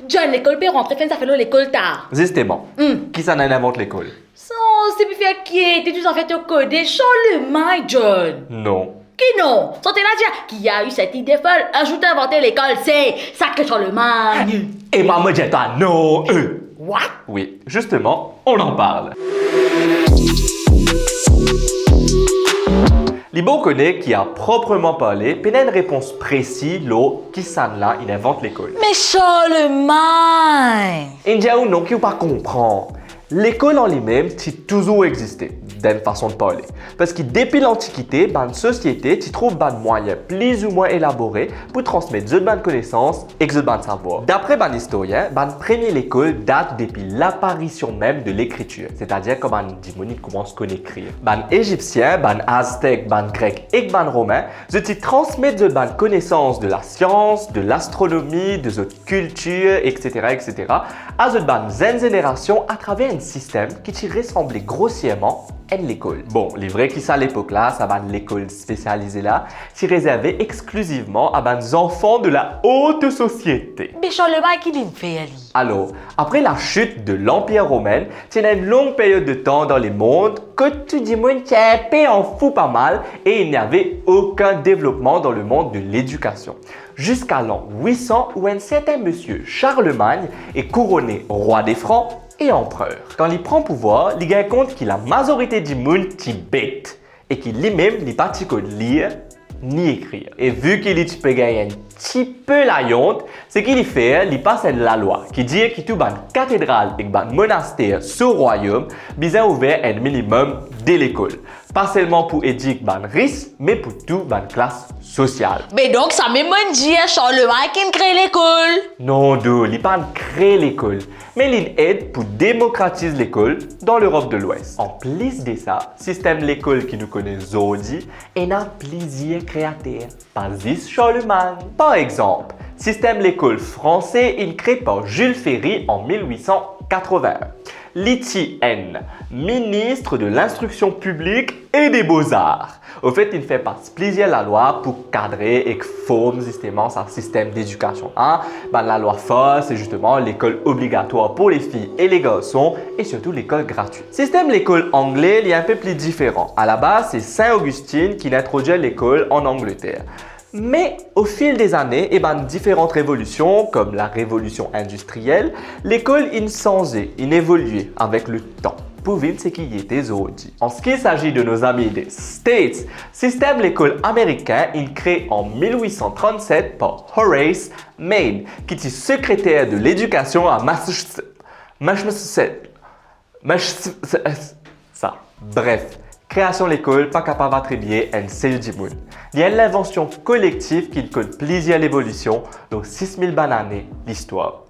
John, l'école peut rentrer, ça fait l'école tard. Justement, qui s'en invente l'école? C'est plus fait qui est, tu en fait au code Charlemagne, John. Non. Qui non? Sortez là dire qui a eu cette idée folle, ajoute à inventer l'école, c'est sacré Charlemagne. Et maman dit toi non. What? Oui, justement, on en parle. Libo connaît qui a proprement parlé, pénètre une réponse précise, l'eau, qui s'en là, il invente l'école. Mais Charlemagne! India ou non, qui ou pas comprend. L'école en lui-même, c'est toujours existé, d'une façon de parler. Parce que depuis l'Antiquité, une société, tu trouves un moyen plus ou moins élaboré pour transmettre de bonnes connaissances et de bonnes savoirs. D'après un historien, la première école date depuis l'apparition même de l'écriture, c'est-à-dire comme un démonique commence à écrire. Les Égyptiens, les Aztèques, les Grecs et les Romains, ils transmettent de bonnes connaissances de la science, de l'astronomie, de notre culture, etc., à une bonne génération à travers un système qui ressemblait grossièrement à l'école. Bon, les vrais qui ça à l'époque là, ça va l'école spécialisée là, c'est réservé exclusivement à des enfants de la haute société. Mais Charlemagne qui l'a fait, Ali? Alors, après la chute de l'Empire romain, c'est une longue période de temps dans le monde que tout le monde en fout pas mal et il n'y avait aucun développement dans le monde de l'éducation. Jusqu'à l'an 800 où un certain monsieur Charlemagne est couronné roi des Francs et empereur. Quand il prend pouvoir, il gagne compte que la majorité du monde est bête et qu'il lui-même n'est pas lire ni écrire. Et vu qu'il peut gagner un petit peu la honte, ce qu'il fait, il passe la loi qui dit que tout une cathédrale et un monastère sur le royaume besoin ouvert un minimum dès l'école. Pas seulement pour éduquer les riches, mais pour toute la classe sociale. Mais donc, ça même dit à Charlemagne qui crée l'école. Non, il n'a pas créé l'école, mais il aide pour démocratiser l'école dans l'Europe de l'Ouest. En plus de ça, système l'école qui nous connaît aujourd'hui est un plaisir créateur, pas juste Charlemagne. Par exemple, système l'école français est créé par Jules Ferry en 1880. Liti N, ministre de l'Instruction publique et des Beaux-Arts. Au fait, il fait partie plaisir la loi pour cadrer et former justement un système d'éducation. La loi FOS, c'est justement l'école obligatoire pour les filles et les garçons et surtout l'école gratuite. Système l'école anglais, il est un peu plus différent. À la base, c'est Saint-Augustin qui introduit l'école en Angleterre. Mais au fil des années, différentes révolutions, comme la révolution industrielle, l'école a changé, a évolué avec le temps. Pour vivre ce qui était aujourd'hui. En ce qui s'agit de nos amis des States, système l'école américain est créé en 1837 par Horace Mann, qui est secrétaire de l'éducation à Massachusetts. Bref. Création de l'école, pas capable d'attribuer un seul monde. Il y a l'invention collective qui donne plaisir à l'évolution, donc 6000 années l'histoire.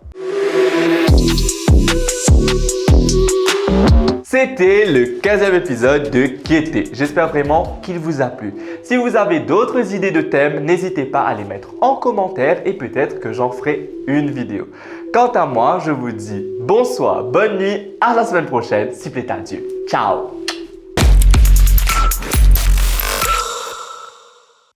C'était le 15e épisode de Qui était. J'espère vraiment qu'il vous a plu. Si vous avez d'autres idées de thèmes, n'hésitez pas à les mettre en commentaire et peut-être que j'en ferai une vidéo. Quant à moi, je vous dis bonsoir, bonne nuit, à la semaine prochaine, si plaît à Dieu. Ciao!